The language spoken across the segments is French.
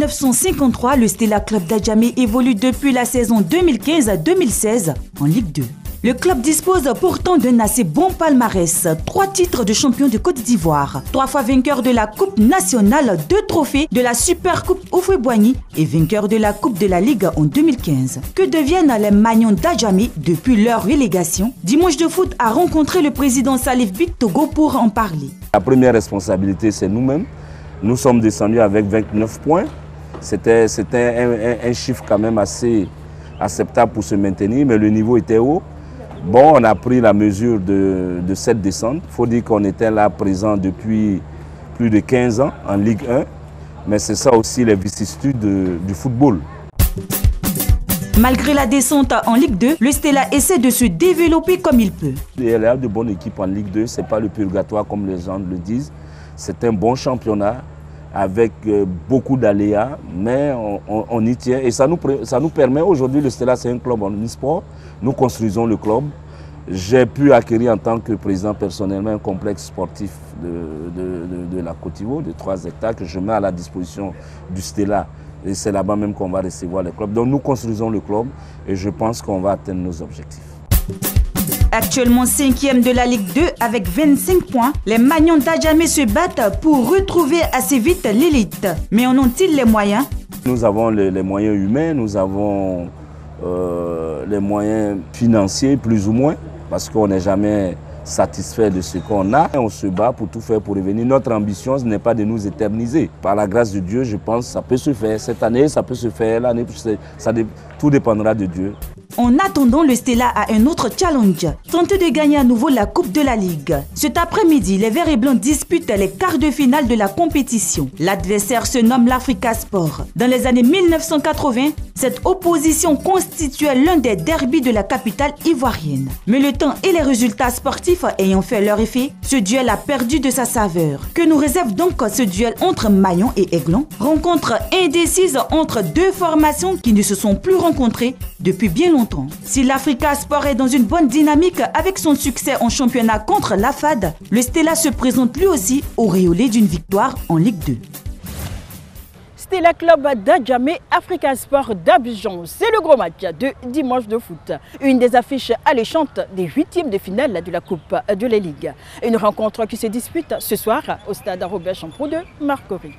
1953, le Stella Club d'Adjamé évolue depuis la saison 2015-2016 en Ligue 2. Le club dispose pourtant d'un assez bon palmarès. 3 titres de champion de Côte d'Ivoire, 3 fois vainqueur de la Coupe nationale, 2 trophées de la Super Coupe Oufoué-Boigny et vainqueur de la Coupe de la Ligue en 2015. Que deviennent les Magnons d'Adjamé depuis leur relégation? Dimanche de foot a rencontré le président Salif Bik Togo pour en parler. La première responsabilité, c'est nous-mêmes. Nous sommes descendus avec 29 points. C'était un chiffre quand même assez acceptable pour se maintenir, mais le niveau était haut. Bon, on a pris la mesure de cette descente. Il faut dire qu'on était là présent depuis plus de 15 ans en Ligue 1. Mais c'est ça aussi les vicissitudes du football. Malgré la descente en Ligue 2, le Stella essaie de se développer comme il peut. Il y a de bonnes équipes en Ligue 2, ce n'est pas le purgatoire comme les gens le disent. C'est un bon championnat avec beaucoup d'aléas, mais on y tient. Et ça nous permet, aujourd'hui, le Stella c'est un club en e-sport. Nous construisons le club. J'ai pu acquérir en tant que président personnellement un complexe sportif de la Côte d'Ivoire de 3 hectares que je mets à la disposition du Stella. Et c'est là-bas même qu'on va recevoir le club. Donc nous construisons le club et je pense qu'on va atteindre nos objectifs. Actuellement 5e de la Ligue 2 avec 25 points, les Magnons d'Adjamé se battent pour retrouver assez vite l'élite. Mais en ont-ils les moyens? Nous avons les moyens humains, nous avons les moyens financiers plus ou moins, parce qu'on n'est jamais satisfait de ce qu'on a. On se bat pour tout faire pour revenir. Notre ambition, ce n'est pas de nous éterniser. Par la grâce de Dieu, je pense que ça peut se faire. Cette année, ça peut se faire. L'année, tout dépendra de Dieu. En attendant, le Stella a un autre challenge, tenter de gagner à nouveau la Coupe de la Ligue. Cet après-midi, les Verts et Blancs disputent les quarts de finale de la compétition. L'adversaire se nomme l'Africa Sport. Dans les années 1980, cette opposition constituait l'un des derbys de la capitale ivoirienne. Mais le temps et les résultats sportifs ayant fait leur effet, ce duel a perdu de sa saveur. Que nous réserve donc ce duel entre Magnons et Aiglon? Rencontre indécise entre 2 formations qui ne se sont plus rencontrées depuis bien longtemps. Si l'Africa Sport est dans une bonne dynamique avec son succès en championnat contre la FAD, le Stella se présente lui aussi auréolé d'une victoire en Ligue 2. Stella Club d'Adjamé, Africa Sport d'Abidjan. C'est le gros match de dimanche de foot. Une des affiches alléchantes des 8e de finale de la Coupe de la Ligue. Une rencontre qui se dispute ce soir au stade Robert Champrou de Marcory.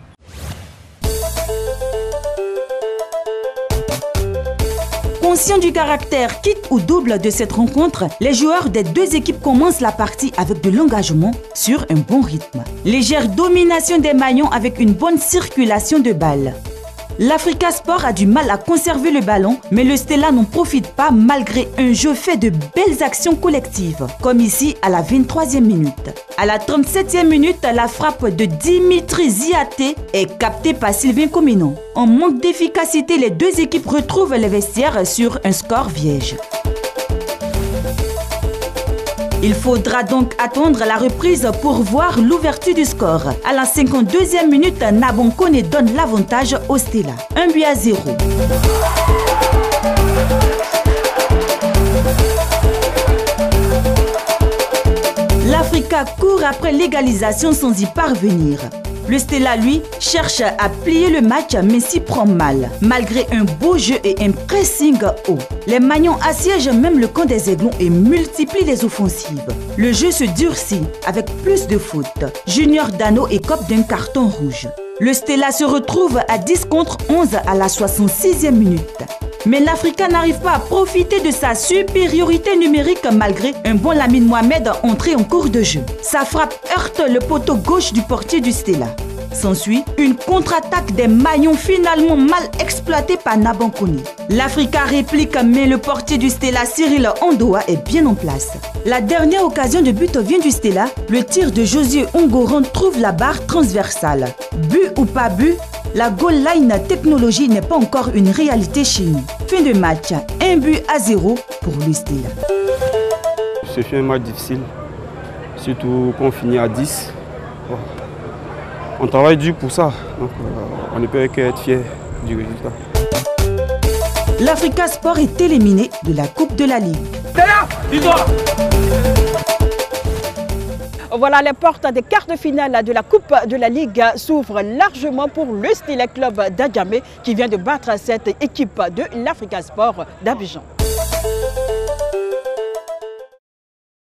Conscients du caractère quitte ou double de cette rencontre, les joueurs des 2 équipes commencent la partie avec de l'engagement sur un bon rythme. Légère domination des Magnons avec une bonne circulation de balles. L'Africa Sport a du mal à conserver le ballon, mais le Stella n'en profite pas malgré un jeu fait de belles actions collectives, comme ici à la 23e minute. À la 37e minute, la frappe de Dimitri Ziaté est captée par Sylvain Comino. En manque d'efficacité, les 2 équipes retrouvent les vestiaires sur un score vierge. Il faudra donc attendre la reprise pour voir l'ouverture du score. À la 52e minute, Nabon Kone donne l'avantage au Stella. 1-0. L'Africa court après l'égalisation sans y parvenir. Le Stella, lui, cherche à plier le match mais s'y prend mal, malgré un beau jeu et un pressing haut. Les Magnons assiègent même le camp des Aiglons et multiplient les offensives. Le jeu se durcit avec plus de fautes. Junior Dano écope d'un carton rouge. Le Stella se retrouve à 10 contre 11 à la 66e minute. Mais l'Africa n'arrive pas à profiter de sa supériorité numérique malgré un bon Lamine Mohamed entré en cours de jeu. Sa frappe heurte le poteau gauche du portier du Stella. S'ensuit une contre-attaque des Magnons finalement mal exploitée par Nabankoni. L'Africa réplique mais le portier du Stella, Cyril Ondoa, est bien en place. La dernière occasion de but vient du Stella. Le tir de Josué Ongoran trouve la barre transversale. But ou pas but, la goal line technologie n'est pas encore une réalité chez nous. Fin de match, 1-0 pour le Stella. Ce fut un match difficile, surtout quand on finit à 10. On travaille dur pour ça, donc on ne peut qu'être fier du résultat. L'Africa Sport est éliminé de la Coupe de la Ligue. Voilà, les portes des quarts de finale de la Coupe de la Ligue s'ouvrent largement pour le Stella Club d'Adjamé qui vient de battre cette équipe de l'Africa Sport d'Abidjan.